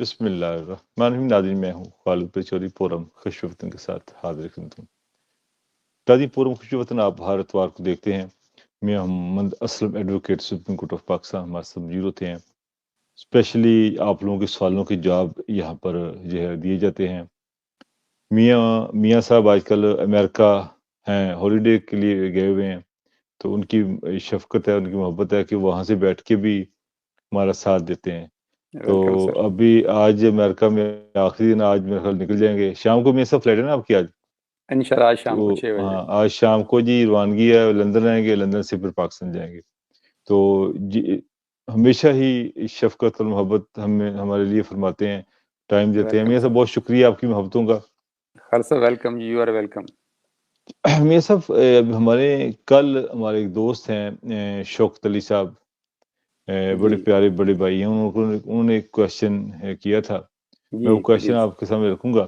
بسم اللہ الرحمن الرحیم۔ ناظرین، میں ہوں خالد پچوری پورم خوش وطن کے ساتھ حاضر خدمت ہوں۔ ناظرین، پورم خوش وطن آپ ہر اتوار کو دیکھتے ہیں۔ Mian Muhammad Aslam advocate Supreme Court of Pakistan ہمارے ساتھ موجود ہوتے ہیں۔ اسپیشلی آپ لوگوں کے سوالوں کے جواب یہاں پر جو ہے دیے جاتے ہیں۔ میاں صاحب آج کل امریکہ ہیں، ہالیڈے کے لیے گئے ہوئے ہیں، تو ان کی شفقت ہے، ان کی محبت ہے کہ وہاں سے بیٹھ کے بھی ہمارا ساتھ دیتے ہیں۔ تو ویلکم سر۔ ابھی آج امریکہ میں آخری دن، آج میرے خیال نکل جائیں گے شام کو۔ میرے ساتھ فلائٹ ہے نا آپ کی آج؟ انشاءاللہ آج شام کو تو 6 بجے۔ ہاں، آج شام کو جی روانگی ہے، لندن آئیں گے، لندن سے پھر پاکستان جائیں گے۔ تو جی ہمیشہ ہی شفقت اور محبت ہمارے لیے فرماتے ہیں، ٹائم دیتے ہیں۔ ویلکم میاں صاحب سر۔ بہت شکریہ آپ کی محبتوں کا۔ خالد صاحب ویلکم، یو آر ویلکم۔ میاں صاحب کل ہمارے ایک دوست ہیں شوکت علی صاحب، بڑے جی پیارے بڑے بھائی ہیں، انہوں نے ایک کویشچن کیا تھا، جی میں وہ کویشچن پلیز۔ آپ کے سامنے رکھوں گا۔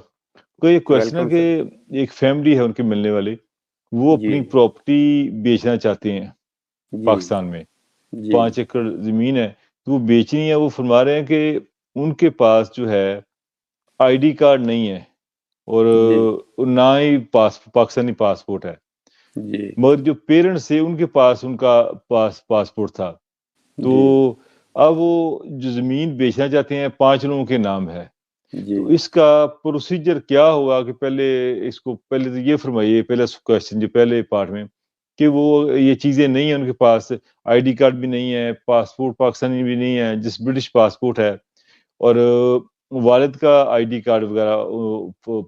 تو یہ کویشچن ہے ویلکم کہ سر۔ ایک فیملی ہے ان کے ملنے والی، وہ جی اپنی پراپرٹی بیچنا چاہتے ہیں جی پاکستان میں، جی 5 ایکڑ زمین ہے، تو وہ بیچنی ہے۔ وہ فرما رہے ہیں کہ ان کے پاس جو ہے آئی ڈی کارڈ نہیں ہے، اور جی نہ ہی پاکستانی پاسپورٹ ہے، جی مگر جو پیرنٹس تھے ان کے پاس ان کا پاسپورٹ تھا۔ تو جی اب وہ جو زمین بیچنا چاہتے ہیں 5 لوگوں کے نام ہے، جی تو اس کا پروسیجر کیا ہوگا؟ کہ پہلے تو یہ فرمائیے، پہلا کویشچن جو پہلے پارٹ میں، کہ وہ یہ چیزیں نہیں ہیں ان کے پاس، آئی ڈی کارڈ بھی نہیں ہے، پاسپورٹ پاکستانی بھی نہیں ہے، جس برٹش پاسپورٹ ہے، اور والد کا آئی ڈی کارڈ وغیرہ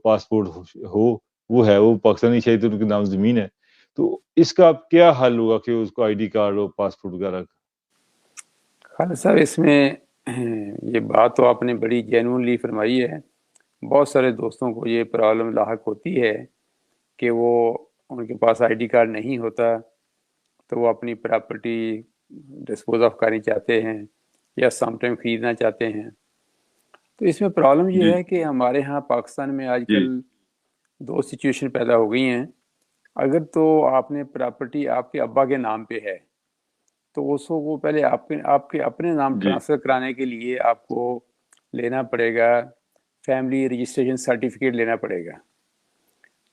پاسپورٹ ہو، وہ ہے، وہ پاکستانی شاہد ان کے نام زمین ہے۔ تو اس کا کیا حل ہوگا کہ اس کو آئی ڈی کارڈ اور پاسپورٹ وغیرہ؟ خالد صاحب اس میں یہ بات تو آپ نے بڑی جینوئنلی فرمائی ہے۔ بہت سارے دوستوں کو یہ پرابلم لاحق ہوتی ہے کہ وہ ان کے پاس آئی ڈی کارڈ نہیں ہوتا، تو وہ اپنی پراپرٹی ڈسپوز آف کرنی چاہتے ہیں یا سم ٹائم خریدنا چاہتے ہیں۔ تو اس میں پرابلم یہ جی ہے کہ ہمارے ہاں پاکستان میں آج جی کل 2 سچویشن پیدا ہو گئی ہیں۔ اگر تو آپ نے پراپرٹی آپ کے ابا کے نام پہ ہے، تو اس کو وہ پہلے آپ کے اپنے نام جی ٹرانسفر کرانے کے لیے آپ کو لینا پڑے گا، فیملی رجسٹریشن سرٹیفکیٹ لینا پڑے گا،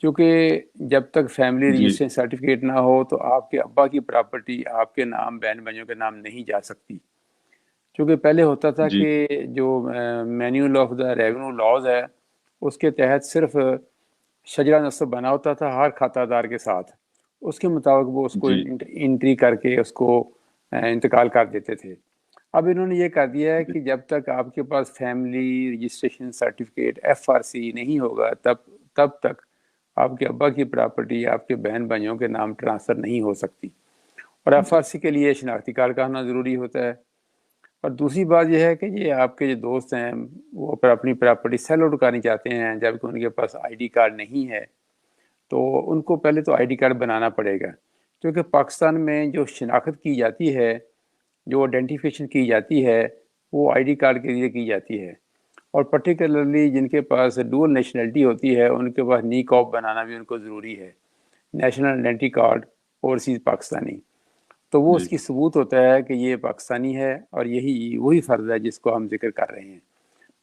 کیونکہ جب تک فیملی جی رجسٹریشن سرٹیفکیٹ نہ ہو تو آپ کے ابا کی پراپرٹی آپ کے نام، بہن بھائیوں کے نام نہیں جا سکتی۔ کیونکہ پہلے ہوتا تھا جی کہ جو manual of the revenue laws ہے، اس کے تحت صرف شجرہ نصب بنا ہوتا تھا ہر کھاتہ دار کے ساتھ، اس کے مطابق وہ اس کو جی انٹری کر کے اس کو انتقال کر دیتے تھے۔ اب انہوں نے یہ کر دیا ہے جی کہ جب تک آپ کے پاس فیملی رجسٹریشن سرٹیفکیٹ FRC نہیں ہوگا، تب تک آپ کے ابا کی پراپرٹی آپ کے بہن بھائیوں کے نام ٹرانسفر نہیں ہو سکتی، اور جی FRC کے لیے شناختی کارڈ کا ہونا ضروری ہوتا ہے۔ اور دوسری بات یہ ہے کہ یہ آپ کے جو دوست ہیں وہ اپنی پراپرٹی سیل آؤٹ کرنی چاہتے ہیں، جبکہ ان کے پاس آئی ڈی کارڈ نہیں ہے، تو ان کو پہلے تو آئی ڈی کارڈ بنانا پڑے گا، کیونکہ پاکستان میں جو شناخت کی جاتی ہے، جو آئیڈینٹیفیکیشن کی جاتی ہے، وہ آئی ڈی کارڈ کے ذریعے کی جاتی ہے۔ اور پرٹیکولرلی جن کے پاس ڈول نیشنلٹی ہوتی ہے، ان کے پاس نی کاپ بنانا بھی ان کو ضروری ہے، national identity card overseas Pakistani. تو وہ اس جی کی ثبوت ہوتا ہے کہ یہ پاکستانی ہے، اور وہی فرض ہے جس کو ہم ذکر کر رہے ہیں۔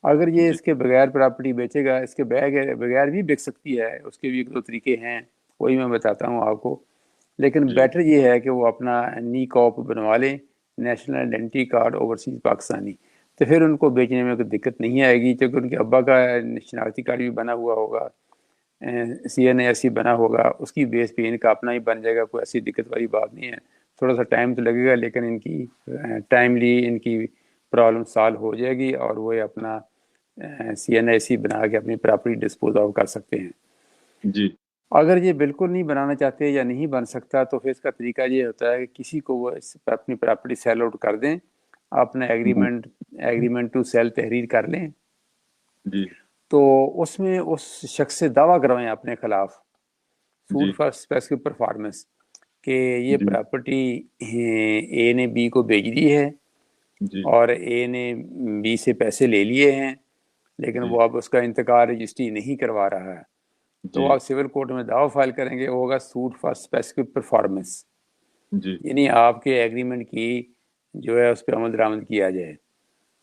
اگر یہ جی اس کے بغیر پراپرٹی بیچے گا، اس کے بغیر بھی بیچ سکتی ہے، اس کے بھی 1-2 طریقے ہیں، وہی میں بتاتا ہوں آپ کو، لیکن جی بیٹر یہ ہے کہ وہ اپنا نی کاپ بنوا لیں، national identity card overseas Pakistani, تو پھر ان کو بیچنے میں کوئی دقت نہیں آئے گی، کیونکہ ان کے ابا کا شناختی کارڈ بھی بنا ہوا ہوگا، CNASC بنا ہوگا، اس کی بیس پہ ان کا اپنا ہی بن جائے گا، کوئی ایسی دقت والی بات نہیں ہے۔ تھوڑا سا ٹائم تو لگے گا، لیکن ان کی ٹائملی ان کی پرابلم سالو ہو جائے گی، اور وہ اپنا CNASC بنا کے اپنی پراپرٹی ڈسپوز آف کر سکتے ہیں۔ جی اگر یہ بالکل نہیں بنانا چاہتے یا نہیں بن سکتا، تو پھر اس کا طریقہ یہ ہوتا ہے کہ کسی کو وہ اپنی پراپرٹی سیل آؤٹ کر دیں، اپنا ایگریمنٹ ٹو سیل تحریر کر لیں، جی تو اس میں اس شخص سے دعویٰ کروائیں اپنے خلاف، جی سوٹ فار اسپیسیفک پرفارمنس، کہ یہ جی پراپرٹی A نے B کو بیچ دی ہے، جی اور A نے B سے پیسے لے لیے ہیں، لیکن جی وہ اب اس کا انتقال رجسٹری نہیں کروا رہا ہے، تو جی آپ سول کورٹ میں دعویٰ فائل کریں گے، وہ ہوگا سوٹ فار اسپیسیفک پرفارمنس، جی یعنی آپ کے ایگریمنٹ کی جو ہے اس پہ عمل درآمد کیا جائے۔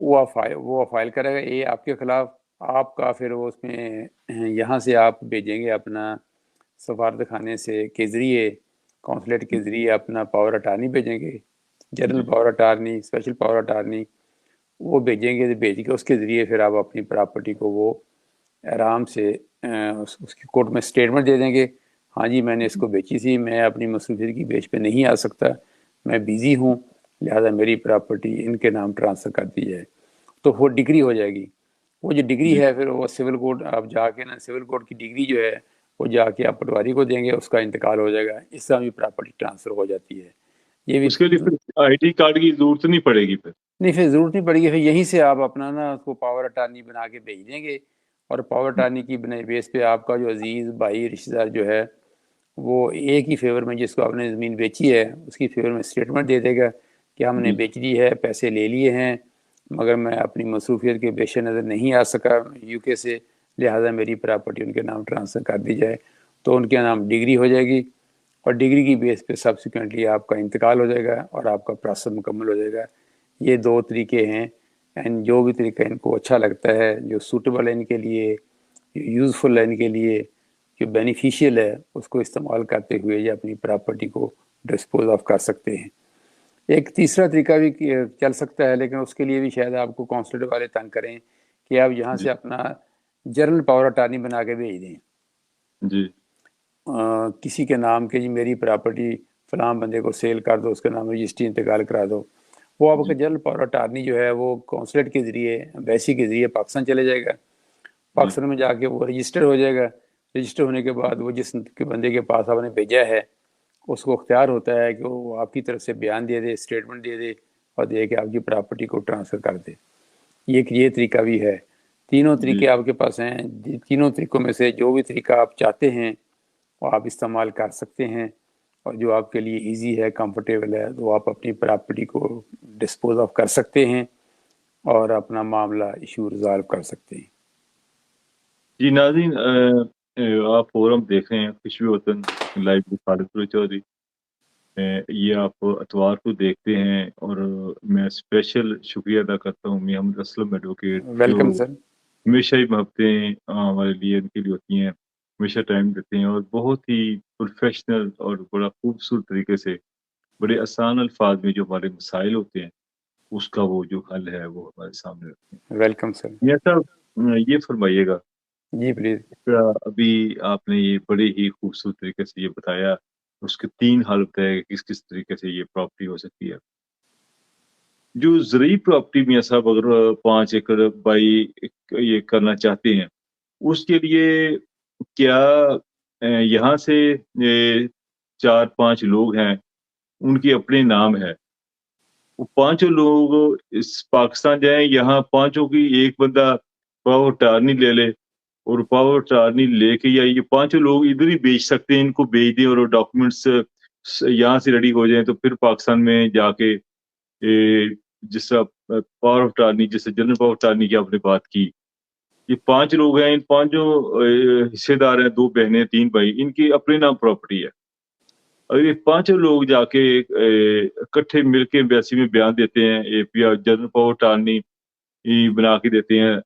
وہ فائل کرے گا یہ آپ کے خلاف، آپ کا پھر وہ اس میں یہاں سے آپ بھیجیں گے اپنا سفارت خانے سے کے ذریعے، کونسلیٹ کے ذریعے اپنا پاور اٹارنی بھیجیں گے، general G power attorney, special power attorney, وہ بھیجیں گے، بھیج کے اس کے ذریعے پھر آپ اپنی پراپرٹی کو وہ آرام سے اس کی کورٹ میں سٹیٹمنٹ دے دیں گے، ہاں جی میں نے اس کو بیچی تھی، میں اپنی مصروفیت کی بیچ پہ نہیں آ سکتا، میں بیزی ہوں، لہذا میری پراپرٹی ان کے نام ٹرانسفر کر دی جائے، تو وہ ڈگری ہو جائے گی۔ وہ جو ڈگری جی ہے پھر وہ سول کورٹ آپ جا کے نا، سول کورٹ کی ڈگری جو ہے وہ جا کے آپ پٹواری کو دیں گے، اس کا انتقال ہو جائے گا، اس طرح بھی پراپرٹی ٹرانسفر ہو جاتی ہے۔ یہ بھی اس کے لیے پھر آئی ڈی کارڈ کی ضرورت نہیں پڑے گی پھر؟ نہیں، پھر ضرورت نہیں پڑے گی، پھر یہیں سے آپ اپنا نا اس کو پاور اٹارنی بنا کے بھیج دیں گے، اور پاور اٹارنی کی بنا بیس پہ آپ کا جو عزیز بھائی رشتہ دار جو ہے وہ ایک ہی فیور میں، جس کو آپ نے زمین بیچی ہے اس کی فیور میں اسٹیٹمنٹ دے دے گا کہ ہم نے جی بیچ دی ہے، پیسے لے لیے ہیں، مگر میں اپنی مصروفیت کے پیش نظر نہیں آ سکا یو کے سے، لہٰذا میری پراپرٹی ان کے نام ٹرانسفر کر دی جائے، تو ان کے نام ڈگری ہو جائے گی، اور ڈگری کی بیس پہ سبسیکوینٹلی آپ کا انتقال ہو جائے گا اور آپ کا پروسیس مکمل ہو جائے گا۔ یہ دو طریقے ہیں، اینڈ جو بھی طریقہ ان کو اچھا لگتا ہے، جو سوٹیبل ہے ان کے لیے، جو یوزفل ہے ان کے لیے، جو بینیفیشیل ہے، اس کو استعمال کرتے ہوئے یہ اپنی پراپرٹی کو ڈسپوز آف کر سکتے ہیں۔ ایک تیسرا طریقہ بھی چل سکتا ہے، لیکن اس کے لیے بھی شاید آپ کو کونسلٹ والے تنگ کریں کہ آپ یہاں جی سے اپنا جنرل پاور اٹارنی بنا کے بھیج دیں جی کسی کے نام کہ جی میری پراپرٹی فلاں بندے کو سیل کر دو، اس کے نام رجسٹری انتقال کرا دو، وہ آپ کا جی جنرل پاور اٹارنی جو ہے وہ کونسلیٹ کے ذریعے، ایمبیسی کے ذریعے پاکستان چلے جائے گا، جی پاکستان میں جا کے وہ رجسٹر ہو جائے گا، رجسٹر ہونے کے بعد وہ جس کے بندے کے پاس آپ نے بھیجا ہے اس کو اختیار ہوتا ہے کہ وہ آپ کی طرف سے بیان دے دے، اسٹیٹمنٹ دے دے، اور دے کے آپ کی پراپرٹی کو ٹرانسفر کر دے۔ یہ طریقہ بھی ہے۔ تینوں جی طریقے آپ کے پاس ہیں، تینوں طریقوں میں سے جو بھی طریقہ آپ چاہتے ہیں وہ آپ استعمال کر سکتے ہیں، اور جو آپ کے لیے ایزی ہے، کمفرٹیبل ہے، تو آپ اپنی پراپرٹی کو ڈسپوز آف کر سکتے ہیں اور اپنا معاملہ ایشو ریزالو کر سکتے ہیں۔ جی ناظرین، آپ فورم دیکھ رہے ہیں خوشبو وطن لائبریری خالد پور چودھری، یہ آپ اتوار کو دیکھتے ہیں، اور میں اسپیشل شکریہ ادا کرتا ہوں میاں محمد اسلم ایڈوکیٹ، جو ویلکم سر۔ ہمیشہ ہی محبتیں ہمارے لیے ان کے لیے ہوتی ہیں، ہمیشہ ٹائم دیتے ہیں، اور بہت ہی پروفیشنل اور بڑا خوبصورت طریقے سے بڑے آسان الفاظ میں جو ہمارے مسائل ہوتے ہیں اس کا وہ جو حل ہے وہ ہمارے سامنے رکھتے ہیں۔ Welcome sir. میاں صاحب، یہ فرمائیے گا، جی پلیز۔ ابھی آپ نے یہ بڑے ہی خوبصورت طریقے سے یہ بتایا، اس کے 3 حل بتائے کہ کس طریقے سے یہ پراپرٹی ہو سکتی ہے۔ جو زرعی پراپرٹی میاں صاحب اگر 5 ایکڑ بائی یہ کرنا چاہتے ہیں، اس کے لیے کیا یہاں سے 4-5 لوگ ہیں ان کے اپنے نام ہے، وہ 5 لوگ اس پاکستان جائیں، یہاں 5 کی ایک بندہ پاور اٹارنی لے لے، اور پاور اٹارنی لے کے یا یہ 5 لوگ ادھر ہی بیچ سکتے ہیں، ان کو بیچ دیں اور ڈاکومنٹس یہاں سے ریڈی ہو جائیں، تو پھر پاکستان میں جا کے جس طرح پاور آف اٹارنی، جیسے جنرل پاور اٹارنی کی آپ نے بات کی، یہ 5 لوگ ہیں، ان 5 حصے دار ہیں، 2 بہنیں 3 بھائی، ان کی اپنے نام پراپرٹی ہے، اور یہ 5 لوگ جا کے اکٹھے مل کے ایمبیسی میں بیان دیتے ہیں، A P R general power attorney بنا کے دیتے ہیں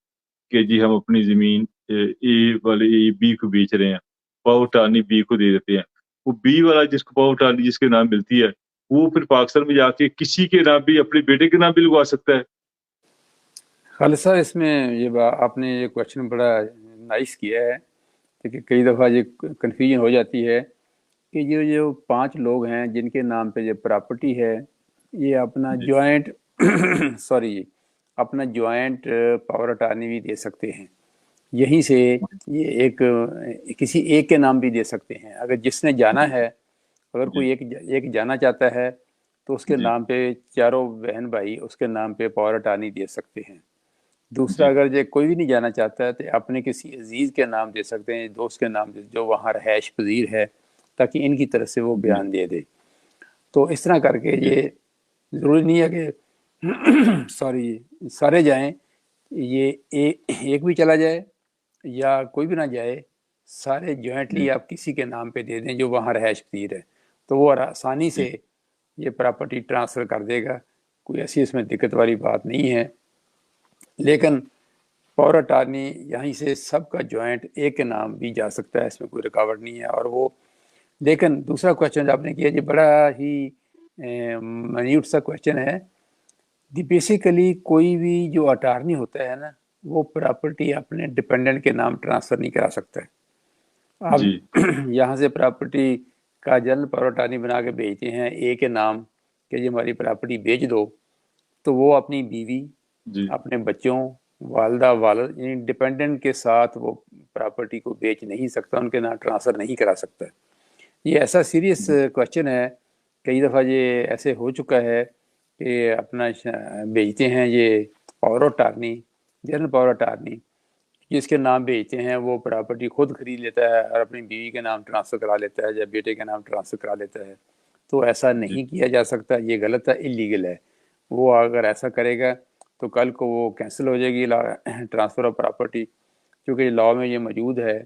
کہ جی ہم اپنی زمین اے والے بی کو بیچ رہے ہیں، پاور اٹارنی بی کو دے دیتے ہیں، وہ بی والا جس کو پاور اٹارنی جس کے نام ملتی ہے وہ پھر پاکستان میں جا کے کسی کے نام بھی، اپنے بیٹے کے نام بھی لگوا سکتا ہے۔ خالد صاحب، اس میں یہ آپ نے یہ کوشچن بڑا نائس کیا ہے، کہ کئی دفعہ یہ کنفیوژن ہو جاتی ہے کہ جو 5 لوگ ہیں جن کے نام پہ یہ پراپرٹی ہے، یہ اپنا جی جوائنٹ سوری اپنا جوائنٹ پاور اٹارنی بھی دے سکتے ہیں، یہیں سے یہ ایک کسی ایک کے نام بھی دے سکتے ہیں، اگر جس نے جانا ہے، اگر جی کوئی ایک جانا چاہتا ہے تو اس کے جی نام پہ چاروں بہن بھائی اس کے نام پہ پاور اٹارنی دے سکتے ہیں۔ دوسرا، جی اگر یہ کوئی بھی نہیں جانا چاہتا ہے تو اپنے کسی عزیز کے نام دے سکتے ہیں، دوست کے نام دے، جو وہاں رہائش پذیر ہے، تاکہ ان کی طرف سے وہ جی بیان دے دے۔ تو اس طرح کر کے جی یہ ضروری نہیں ہے کہ سوری سارے جائیں، یہ ایک بھی چلا جائے یا کوئی بھی نہ جائے، سارے جی جوائنٹلی آپ کسی کے نام پہ دے دیں جو وہاں رہائش پذیر ہے، تو وہ آسانی جی سے یہ پراپرٹی ٹرانسفر کر دے گا، کوئی ایسی اس میں دقت والی بات نہیں ہے۔ لیکن پاور اٹارنی یہیں سے سب کا جوائنٹ ایک کے نام بھی جا سکتا ہے، اس میں کوئی رکاوٹ نہیں ہے۔ اور وہ لیکن دوسرا کویشچن جو آپ نے کیا یہ بڑا ہی منیوٹ سا کویشچن ہے۔ بیسیکلی کوئی بھی جو اٹارنی ہوتا ہے نا وہ پراپرٹی اپنے ڈپینڈنٹ کے نام ٹرانسفر نہیں کرا سکتا ہے۔ آپ جی یہاں سے پراپرٹی کا جنرل پاور اٹارنی بنا کے بھیجتے ہیں اے کے نام کہ یہ ہماری پراپرٹی بیچ دو، تو وہ اپنی بیوی، جی اپنے بچوں، والدہ، والد یعنی ڈپینڈنٹ کے ساتھ وہ پراپرٹی کو بیچ نہیں سکتا، ان کے نام ٹرانسفر نہیں کرا سکتا۔ یہ ایسا سیریس کویشچن ہے، کئی دفعہ یہ ایسے ہو چکا ہے کہ اپنا بیچتے ہیں یہ power attorney, general power attorney جس کے نام بیچتے ہیں وہ پراپرٹی خود خرید لیتا ہے اور اپنی بیوی کے نام ٹرانسفر کرا لیتا ہے یا بیٹے کے نام ٹرانسفر کرا لیتا ہے۔ تو ایسا جی نہیں کیا جا سکتا، یہ غلط ہے، اللیگل ہے۔ وہ اگر ایسا کرے گا تو کل کو وہ کینسل ہو جائے گی ٹرانسفر آف پراپرٹی، کیونکہ لاء میں یہ موجود ہے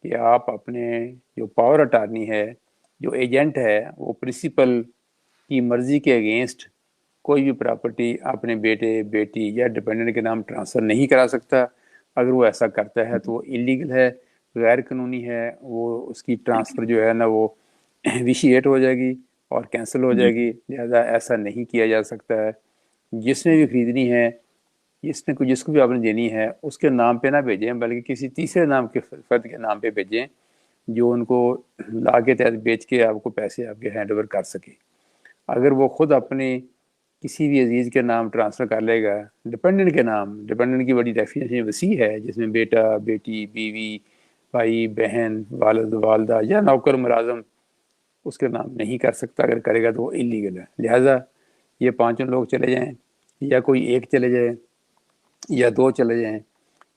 کہ آپ اپنے جو پاور اٹارنی ہے، جو ایجنٹ ہے، وہ پرنسپل کی مرضی کے اگینسٹ کوئی بھی پراپرٹی اپنے بیٹے، بیٹی یا ڈپینڈنٹ کے نام ٹرانسفر نہیں کرا سکتا۔ اگر وہ ایسا کرتا ہے تو وہ اللیگل ہے، غیر قانونی ہے، وہ اس کی ٹرانسفر جو ہے نا وہ ویشیٹ ہو جائے گی اور کینسل ہو جی جائے گی، لہذا ایسا نہیں کیا جا سکتا ہے۔ جس نے بھی خریدنی ہے، جس کو بھی آپ نے دینی ہے اس کے نام پہ نہ بھیجیں، بلکہ کسی تیسرے نام کے فرد کے نام پہ بھیجیں جو ان کو لا کے تحت بیچ کے آپ کو پیسے آپ کے ہینڈ اوور کر سکے۔ اگر وہ خود اپنے کسی بھی عزیز کے نام ٹرانسفر کر لے گا ڈپینڈنٹ کے نام، ڈپینڈنٹ کی بڑی ڈیفینیشن وسیع ہے جس میں بیٹا، بیٹی، بیوی، بھائی، بہن، والد، والدہ یا نوکر ملازم، اس کے نام نہیں کر سکتا۔ اگر کرے گا تو وہ اللیگل ہے۔ لہٰذا یہ پانچوں لوگ چلے جائیں یا کوئی ایک چلے جائے یا دو چلے جائیں،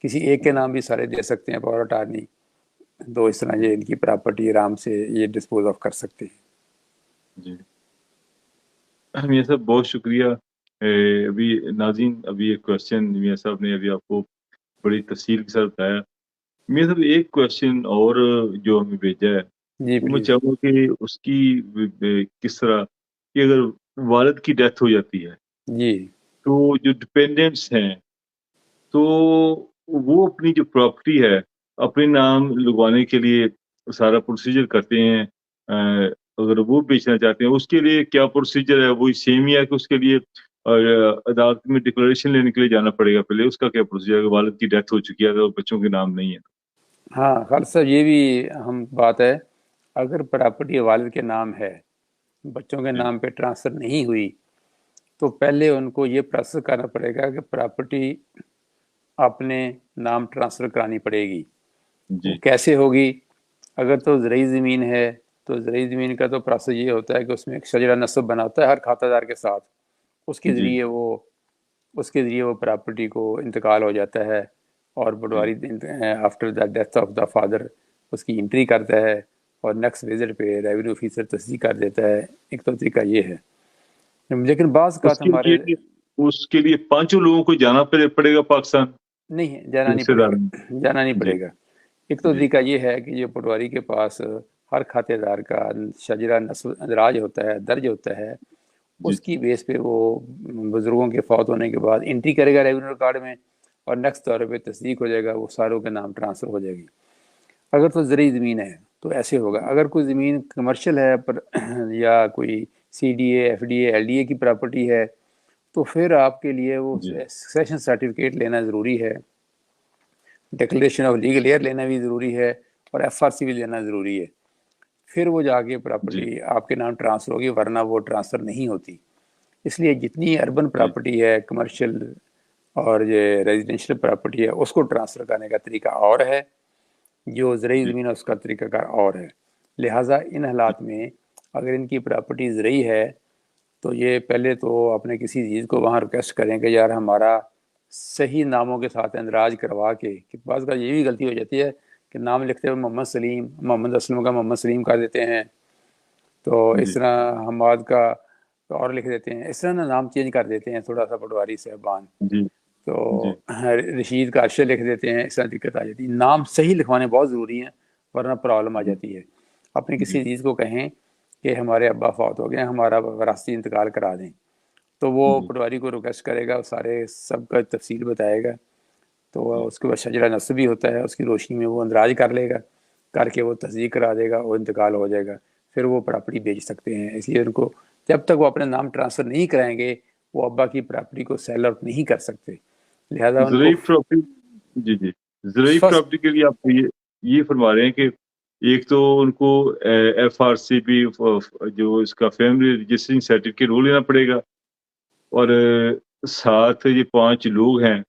کسی ایک کے نام بھی سارے دے سکتے ہیں پاور اٹارنی، تو اس طرح یہ ان کی پراپرٹی آرام سے یہ ڈسپوز آف کر سکتے ہیں۔ جی میاں صاحب بہت شکریہ۔ ابھی ناظرین ابھی ایک کوشچن میاں صاحب نے ابھی آپ کو بڑی تفصیل کے ساتھ بتایا۔ میاں صاحب ایک کوشچن اور جو ہمیں بھیجا ہے جی وہ میں پلیز۔ چاہوں گا کہ اس کی کس طرح کہ اگر والد کی ڈیتھ ہو جاتی ہے جی تو جو ڈپینڈنٹس ہیں تو وہ اپنی جو پراپرٹی ہے اپنے نام لگوانے کے لیے سارا پروسیجر کرتے ہیں۔ اگر وہ بیچنا چاہتے ہیں اس کے لیے کیا پروسیجر ہے؟ وہی سیم ہی ہے کہ اس کے لیے عدالت میں ڈکلیریشن لینے کے لیے جانا پڑے گا پہلے؟ اس کا کیا پروسیجر ہے؟ والد کی ڈیتھ ہو چکی ہے تو بچوں کے نام نہیں ہے۔ ہاں خالد صاحب، یہ بھی اہم بات ہے۔ اگر پراپرٹی والد کے نام ہے، بچوں کے جی نام پہ ٹرانسفر نہیں ہوئی، تو پہلے ان کو یہ پروسیس کرنا پڑے گا کہ پراپرٹی اپنے نام ٹرانسفر کرانی پڑے گی۔ وہ جی کیسے ہوگی؟ اگر تو زرعی زمین ہے تو زرعی زمین کا تو پروسیس یہ ہوتا ہے کہ اس میں ایک شجرہ نصب بناتا ہے ہر کھاتہ دار کے ساتھ، اس کے جی ذریعے وہ پراپرٹی کو انتقال ہو جاتا ہے، اور جی patwari after the death of the father اس کی انٹری کرتا ہے اور نیکسٹ وزٹ پہ ریونیو آفیسر تصدیق کر دیتا ہے۔ ایک تو طریقہ یہ ہے، لیکن بعض اس اوقات کے ہمارے لیے پانچوں لوگوں کو جانا پڑے گا پاکستان نہیں جانا نہیں رشتے پڑے دار میں؟ گا، جانا نہیں جی پڑے گا۔ ایک تو جی طریقہ یہ ہے کہ یہ پٹواری کے پاس ہر کھاتے دار کا شجرہ نصب اندراج ہوتا ہے، درج ہوتا ہے، جی اس کی بیس پہ وہ بزرگوں کے فوت ہونے کے بعد انٹری کرے گا ریونیو ریکارڈ میں، اور نیکسٹ طور پہ تصدیق ہو جائے گا، وہ ساروں کے نام ٹرانسفر ہو جائے گی۔ اگر تو زرعی زمین ہے تو ایسے ہوگا۔ اگر کوئی زمین کمرشل ہے یا کوئی C D A, F D A, L D A کی پراپرٹی ہے، تو پھر آپ کے لیے وہ جی سیشن سرٹیفکیٹ لینا ضروری ہے، ڈکلیریشن آف لیگل ایئر لینا بھی ضروری ہے، اور ایف آر سی بھی لینا ضروری ہے۔ پھر وہ جا کے جی پراپرٹی آپ کے نام ٹرانسفر ہوگی، ورنہ وہ ٹرانسفر نہیں ہوتی۔ اس لیے جتنی اربن جی پراپرٹی ہے، کمرشل اور یہ ریزیڈینشیل پراپرٹی ہے، اس کو ٹرانسفر کرنے کا طریقہ اور ہے، جو زرعی جی زمین ہے اس کا طریقہ کار اور ہے۔ لہٰذا ان حالات میں اگر ان کی پراپرٹی زرعی ہے تو یہ پہلے تو اپنے کسی عزیز کو وہاں ریکویسٹ کریں کہ یار ہمارا صحیح ناموں کے ساتھ اندراج کروا کے، کہ بعض کا یہ بھی غلطی ہو جاتی ہے کہ نام لکھتے ہوئے محمد سلیم، محمد اسلم کا محمد سلیم کر دیتے ہیں، تو اس جی طرح حماد کا اور لکھ دیتے ہیں، اس طرح نا نام چینج کر دیتے ہیں تھوڑا سا پٹواری صاحبان، جی تو جی رشید کا ارشد لکھ دیتے ہیں، اس طرح دقت آ جاتی ہے۔ نام صحیح لکھوانے بہت ضروری ہیں، ورنہ پرابلم آ جاتی ہے۔ اپنے کسی جی عزیز کو کہیں کہ ہمارے ابا فوت ہو گئے، ہمارا وراثتی انتقال کرا دیں، تو وہ پٹواری کو ریکویسٹ کرے گا، سارے سب کا تفصیل بتائے گا، تو اس کے بعد شجرہ نصب بھی ہوتا ہے، اس کی روشنی میں وہ اندراج کر لے گا، کر کے وہ تصدیق کرا دے گا، وہ انتقال ہو جائے گا، پھر وہ پراپرٹی بیچ سکتے ہیں۔ اس لیے ان کو جب تک وہ اپنے نام ٹرانسفر نہیں کرائیں گے وہ ابا کی پراپرٹی کو سیل آؤٹ نہیں کر سکتے، لہذا ان کو زرعی پراپرٹی، جی جی، زرعی فرسٹ پراپرٹی کے لیے آپ یہ فرما رہے ہیں کہ ایک تو ان کو ایف آر سی بی جو اس کا فیملی رجسٹرنگ سرٹیفکیٹ وہ لینا پڑے گا، اور ساتھ یہ 5 لوگ ہیں،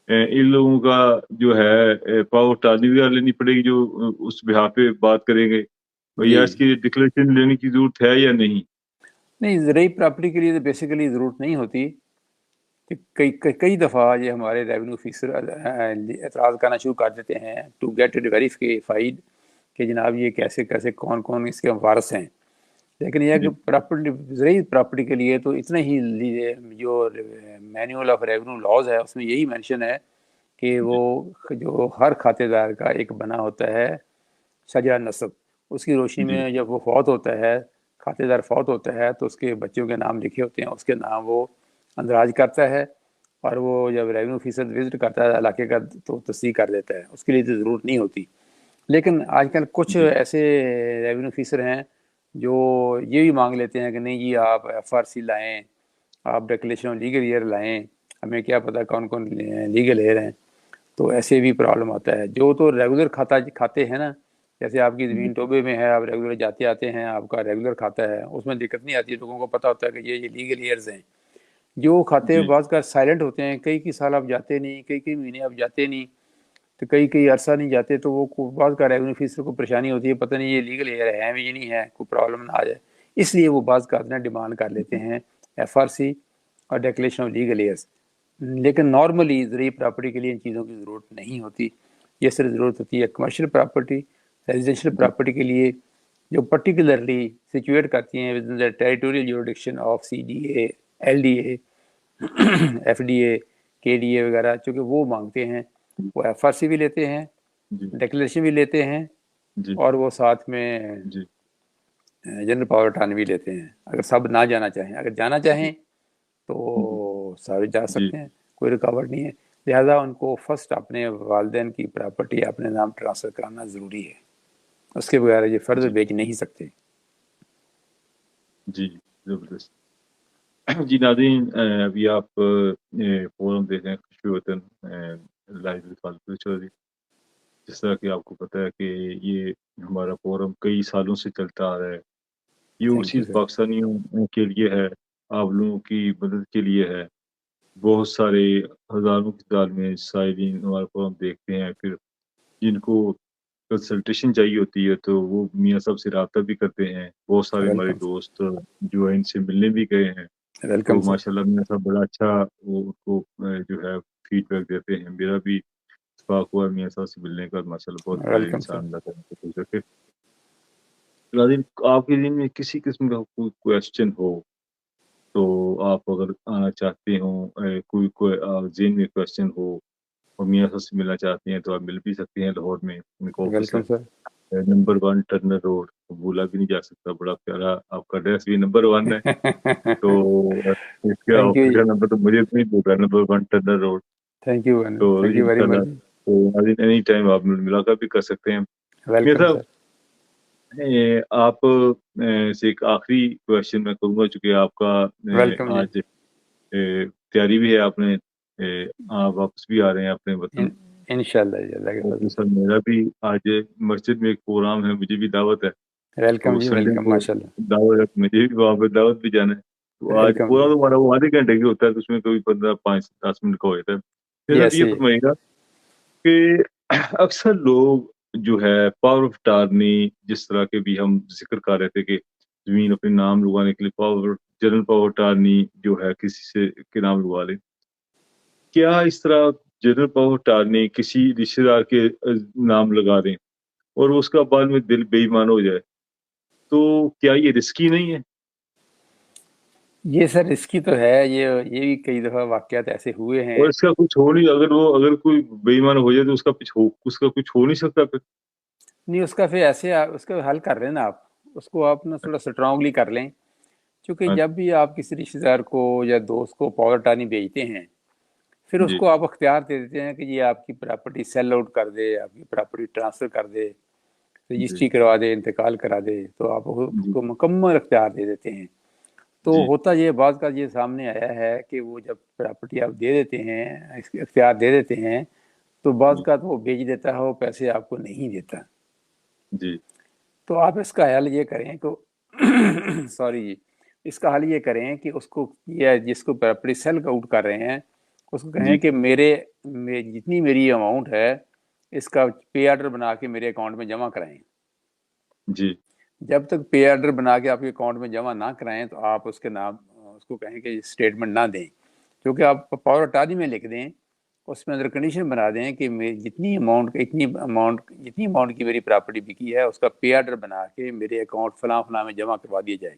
ان لوگوں کا جو ہے پاور ٹالی بھی لینی پڑے گی جو اس بہا پہ بات کریں گے، اور یا اس کی ڈکلیریشن لینے کی ضرورت ہے یا نہیں؟ نہیں، زرعی پراپرٹی کے لیے تو بیسیکلی ضرورت نہیں ہوتی کہ کئی دفعہ یہ ہمارے ریونیو آفیسر اعتراض کرنا شروع کر دیتے ہیں ٹو گیٹ اٹ ویریفائڈ کہ جناب یہ کیسے کیسے کون کون اس کے وارث ہیں، لیکن یہ کہ پراپرٹی زرعی پراپرٹی کے لیے تو اتنا ہی جو مینول آف ریونیو لاز ہے اس میں یہی مینشن ہے کہ وہ جو ہر کھاتے دار کا ایک بنا ہوتا ہے شجرہ نصب، اس کی روشنی میں جب وہ فوت ہوتا ہے، کھاتے دار فوت ہوتا ہے تو اس کے بچوں کے نام لکھے ہوتے ہیں، اس کے نام وہ اندراج کرتا ہے، اور وہ جب ریونیو آفیسر وزٹ کرتا ہے علاقے کا تو تصدیق کر دیتا ہے، اس کے لیے تو ضرورت نہیں ہوتی۔ لیکن آج کل کچھ ایسے ریونیو آفیسر ہیں جو یہ بھی مانگ لیتے ہیں کہ نہیں جی آپ ایف آر سی لائیں، آپ ڈیکلیریشن آف لیگل ایئر لائیں، ہمیں کیا پتہ کون کون لیگل ایئر ہیں، تو ایسے بھی پرابلم آتا ہے۔ جو تو ریگولر کھاتے ہیں نا، جیسے آپ کی زمین ٹوبے میں ہے، آپ ریگولر جاتے آتے ہیں، آپ کا ریگولر کھاتا ہے، اس میں دقت نہیں آتی، لوگوں کو پتہ ہوتا ہے کہ یہ لیگل ایئرز ہیں۔ جو کھاتے بعض کا سائلنٹ ہوتے ہیں، کئی سال آپ جاتے نہیں، کئی مہینے آپ جاتے نہیں، تو کئی عرصہ نہیں جاتے، تو وہ بعض کا ریونیو آفیسر کو پریشانی ہوتی ہے، پتہ نہیں یہ لیگل ایئر ہے بھی نہیں ہے، کوئی پرابلم نہ آ جائے، اس لیے وہ بعض کا ڈیمانڈ کر لیتے ہیں ایف آر سی اور ڈیکلیریشن آف لیگل ایئرز۔ لیکن نارملی زرعی پراپرٹی کے لیے ان چیزوں کی ضرورت نہیں ہوتی، یہ صرف ضرورت ہوتی ہے کمرشل پراپرٹی، ریزیڈینشیل پراپرٹی کے لیے جو پرٹیکولرلی سچویٹ کرتی ہیں within the territorial jurisdiction of C D A, L D A, F D A, K D اے وغیرہ، چونکہ وہ مانگتے ہیں، وہ ایف آر سی بھی لیتے ہیں، ڈیکلیریشن بھی لیتے ہیں، اور وہ ساتھ میں جنرل پاور اٹھانے بھی لیتے ہیں، اگر سب نہ جانا چاہیں، اگر جانا چاہیں تو سارے جا سکتے ہیں، کوئی رکاوٹ نہیں ہے۔ لہذا ان کو فرسٹ اپنے والدین کی پراپرٹی اپنے نام ٹرانسفر کرانا ضروری ہے، اس کے بغیر یہ فردر بیچ نہیں سکتے۔ جی زبردست۔ جی ناظرین، ابھی آپ فورم دیکھ رہے ہیں خوشی وطن لائبریری خالد چودھری۔ جس طرح کہ آپ کو پتہ ہے کہ یہ ہمارا فورم کئی سالوں سے چلتا آ رہا ہے، یہ اسی پاکستانیوں کے لیے ہے، آپ لوگوں کی مدد کے لیے ہے۔ بہت سارے ہزاروں کی تعداد میں سائلین ہمارا فورم دیکھتے ہیں، پھر جن کو کنسلٹیشن چاہیے ہوتی ہے تو وہ میاں صاحب سے رابطہ بھی کرتے ہیں۔ بہت سارے ہمارے دوست جو ہیں ان سے ملنے بھی گئے ہیں، تو ماشاء اللہ میاں صاحب بڑا اچھا وہ ان کو جو ہے فیڈ بیک دیتے ہیں۔ میرا بھی اتفاق ہوا میاں صاحب سے ملنے کا، ماشاء اللہ بہت بڑے انسان اللہ تعالیٰ کو خوش رکھے۔ ناظرین، آپ کے دن میں کسی قسم کا کوئی کویسچن ہو تو آپ اگر آنا چاہتے ہوں، کوئی ذہن میں کویسچن ہو اور میاں صاحب سے ملنا چاہتے ہیں تو آپ مل بھی سکتے ہیں لاہور میں، ان کا آفس ہے نمبر 1 ٹرنر روڈ، بولا بھی نہیں جا سکتا، بڑا پیارا آپ کا ایڈریس بھی نمبر 1 ہے، تو اس کے آفس کا نمبر تو مجھے نہیں ہوگا، number 1 Turner road. Thank you very much. تو اینی ٹائم آپ ملاقات بھی کر سکتے ہیں۔ میاں صاحب، آپ سے ایک آخری کویسچن میں کروں گا، چونکہ آپ کا آج تیاری بھی ہے، آپ نے آپ واپس بھی آ رہے ہیں اپنے وطن انشاءاللہ۔ سر میرا بھی آج مسجد میں ایک پروگرام ہے، مجھے بھی دعوت ہے، ویلکم تو جی، سنڈے ویلکم، کو ماشاء اللہ۔ دعوت ہے، مجھے بھی وہاں پہ دعوت بھی جانا ہے، تو آج پورا تو ہمارا وہ آدھے گھنٹے کا ہوتا ہے، تو اس میں کوئی 15-5-10 منٹ کا ہوتا ہے۔ پھر یہ فرمائیے گا کہ اکثر لوگ جو ہے پاور آف ٹارنی، جس طرح کے بھی ہم ذکر کر رہے تھے کہ زمین اپنے نام لگوانے کے لیے جنرل پاور ٹارنی جو ہے کسی سے کے نام لگوا لیں، کیا اس طرح جنرل پاور ٹارنی کسی رشتے دار کے نام لگا دیں اور اس کا بعد میں دل بے ایمان ہو جائے، تو کیا یہ رسکی نہیں ہے؟ یہ سر رسکی تو ہے، یہ بھی کئی دفعہ واقعات ایسے ہوئے ہیں۔ اور اس کا کچھ ہو نہیں، اگر کوئی بے ایمان ہو جائے تو اس کا کچھ ہو نہیں سکتا پھر؟ نہیں، اس کا پھر ایسے اس کا حل کر لیں نا، آپ اس کو آپ نا تھوڑا اسٹرانگلی کر لیں، چونکہ ہاں جب بھی آپ کسی رشتہ دار کو یا دوست کو پاور اٹارنی بھیجتے ہیں پھر اس جی کو آپ اختیار دے دیتے ہیں کہ یہ آپ کی پراپرٹی سیل آؤٹ کر دے، آپ کی پراپرٹی ٹرانسفر کر دے، جی رجسٹری کروا دے، انتقال کرا دے، تو آپ اس جی کو مکمل اختیار دے دیتے ہیں۔ تو جی ہوتا یہ بعض کا یہ سامنے آیا ہے کہ وہ جب پراپرٹی آپ دے دیتے ہیں، اختیار دے دیتے ہیں، تو بعض جی کا وہ بیچ دیتا ہے، وہ پیسے آپ کو نہیں دیتا۔ جی تو آپ اس کا حل یہ کریں کہ سوری جی، اس کا حل یہ کریں کہ اس کو، یا جس کو پراپرٹی سیل آؤٹ کر رہے ہیں اس کو کہیں جی کہ جتنی میری اماؤنٹ ہے اس کا پے آرڈر بنا کے میرے اکاؤنٹ میں جمع کرائیں۔ جی جب تک پے آرڈر بنا کے آپ کے اکاؤنٹ میں جمع نہ کرائیں تو آپ اس کے نام اس کو کہیں کہ اسٹیٹمنٹ نہ دیں، کیونکہ آپ پاور اٹارنی میں لکھ دیں، اس میں اندر کنڈیشن بنا دیں کہ جتنی اماؤنٹ کی میری پراپرٹی بکی ہے اس کا پے آرڈر بنا کے میرے اکاؤنٹ فلاں فلاں میں جمع کروا دیا جائے۔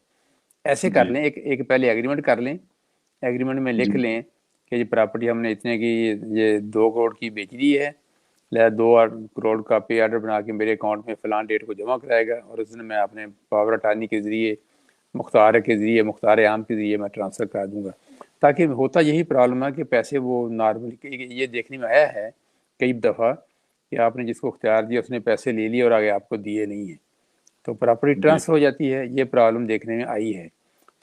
ایسے کر جی لیں، ایک پہلے ایگریمنٹ کر لیں، ایگریمنٹ میں لکھ جی لیں کہ یہ پراپرٹی ہم نے اتنے کی، یہ 2 کروڑ کی بیچ دی ہے، لہٰذا 2 کروڑ کا پے آرڈر بنا کے میرے اکاؤنٹ میں فلاں ڈیٹ کو جمع کرائے گا، اور اس دن میں اپنے پاور اٹارنی کے ذریعے، مختار عام کے ذریعے میں ٹرانسفر کرا دوں گا۔ تاکہ ہوتا یہی پرابلم ہے کہ پیسے وہ نارملی، یہ دیکھنے میں آیا ہے کئی دفعہ کہ آپ نے جس کو اختیار دیا اس نے پیسے لے لیے اور آگے آپ کو دیے نہیں ہیں، تو پراپرٹی جی ٹرانسفر ہو جاتی ہے۔ یہ پرابلم دیکھنے میں آئی ہے،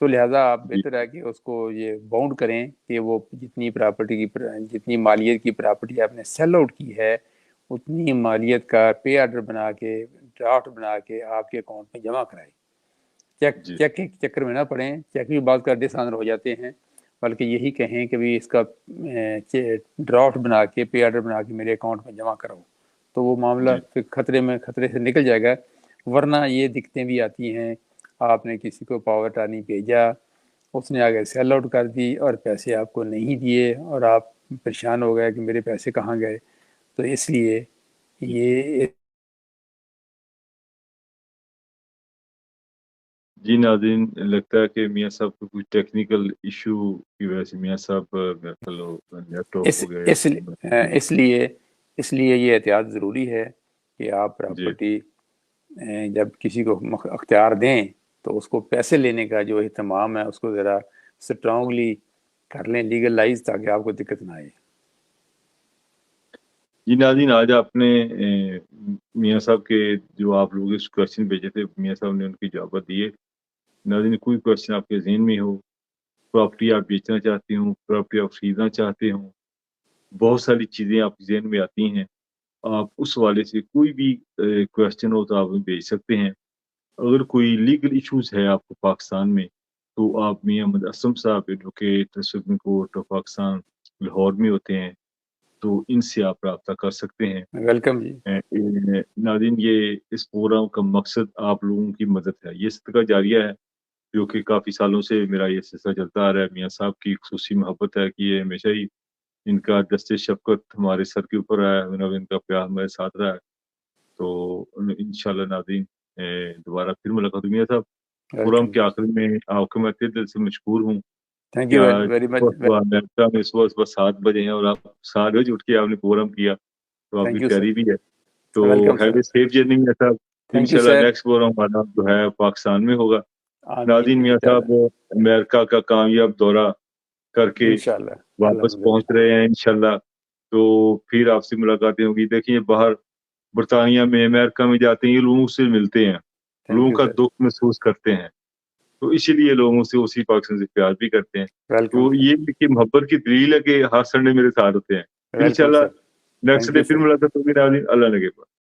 تو لہٰذا آپ جی بہتر ہے کہ اس کو یہ باؤنڈ کریں کہ وہ جتنی مالیت کی پراپرٹی آپ نے سیل آؤٹ کی ہے اتنی مالیت کا پے آرڈر بنا کے، ڈرافٹ بنا کے آپ کے اکاؤنٹ میں جمع کرائے۔ جی چیک کے چکر میں نہ پڑیں، چیک بھی بعض کا ڈس آنر ہو جاتے ہیں، بلکہ یہی کہیں کہ بھی اس کا ڈرافٹ بنا کے، پے آرڈر بنا کے میرے اکاؤنٹ میں جمع کراؤ، تو وہ معاملہ جی پھر خطرے سے نکل جائے گا۔ ورنہ یہ دقتیں بھی آتی ہیں، آپ نے کسی کو پاور اٹارنی بھیجا، اس نے آگے سیل آؤٹ کر دی اور پیسے آپ کو نہیں دیے، اور آپ پریشان ہو گئے کہ میرے پیسے کہاں گئے۔ تو اس لیے جی یہ جی ناظرین، لگتا ہے کہ میاں صاحب کو کچھ ٹیکنیکل ایشو کی وجہ سے میاں صاحب میرا خیال نیٹ آف اس ہو گیا اس یا اس لیے اس لیے یہ احتیاط ضروری ہے کہ آپ جی پراپرٹی جب کسی کو اختیار دیں تو اس کو پیسے لینے کا جو اہتمام ہے اس کو ذرا اسٹرانگلی کر لیں، لیگلائز، تاکہ آپ کو دقت نہ آئے۔ جی ناظرین، آج آپ نے میاں صاحب کے جو آپ لوگ اس کوشچن بھیجے تھے، میاں صاحب نے ان کی جواب دیے۔ ناظرین، کوئی کوشچن آپ کے ذہن میں ہو، پراپرٹی آپ بیچنا چاہتے ہوں، پراپرٹی آپ خریدنا چاہتے ہوں، بہت ساری چیزیں آپ کے ذہن میں آتی ہیں، آپ اس والے سے کوئی بھی کوشچن ہو تو آپ بھیج سکتے ہیں۔ اگر کوئی لیگل ایشوز ہے آپ کو پاکستان میں تو آپ میاں احمد اسلم صاحب advocate Supreme Court of Pakistan Lahore میں ہوتے ہیں، تو ان سے آپ رابطہ کر سکتے ہیں۔ ویلکم جی۔ ناظرین، یہ اس پروگرام کا مقصد آپ لوگوں کی مدد ہے، یہ صدقہ جاریہ ہے جو کہ کافی سالوں سے میرا یہ سلسلہ چلتا آ رہا ہے۔ میاں صاحب کی خصوصی محبت ہے کہ یہ ہمیشہ ہی ان کا دست شفقت ہمارے سر کے اوپر رہا ہے، ان کا پیار ہمارے ساتھ رہا ہے۔ تو انشاءاللہ ناظرین، دوبارہ پھر ملاقات ہوئی۔ میاں صاحب، پروگرام ویلکم کے جی، آخر میں آپ کو میں تہ دل سے مشکور ہوں تھینک کہ یو آج ویری مچ، صبح امریکہ میں صبح 7 بجے ہیں اور آپ 7 بجے اٹھ کے آپ نے پروگرام کیا، تو آپ کی تھینک یو سر، تیاری بھی ہے۔ تو welcome have sir, a safe journey میاں صاحب۔ تھینک یو انشاءاللہ سر، نیکسٹ پروگرام ہمارا جو ہے پاکستان میں ہوگا۔ آمین ناظرین، میاں انشاءاللہ، صاحب امریکہ کا کامیاب دورہ کر کے انشاءاللہ، واپس الحمدللہ، پہنچ رہے ہیں انشاءاللہ، تو پھر آپ سے ملاقاتیں ہوں گی۔ دیکھیے، باہر برطانیہ میں، امریکہ میں جاتے ہیں، یہ لوگوں سے ملتے ہیں، تھینک لوگوں یو کا سر، دکھ محسوس کرتے ہیں، تو اسی لیے لوگوں سے اسی پاکستان سے پیار بھی کرتے ہیں۔ ویلکم تو سر، یہ کہ محبت کی دلیل ہے کہ ہر سنڈے میرے ساتھ ہوتے ہیں۔ ویلکم انشاءاللہ سر، نیکسٹ تھینک ڈے یو پھر سر، ملاقات ہوگی ناظرین۔ اللہ نگہبان۔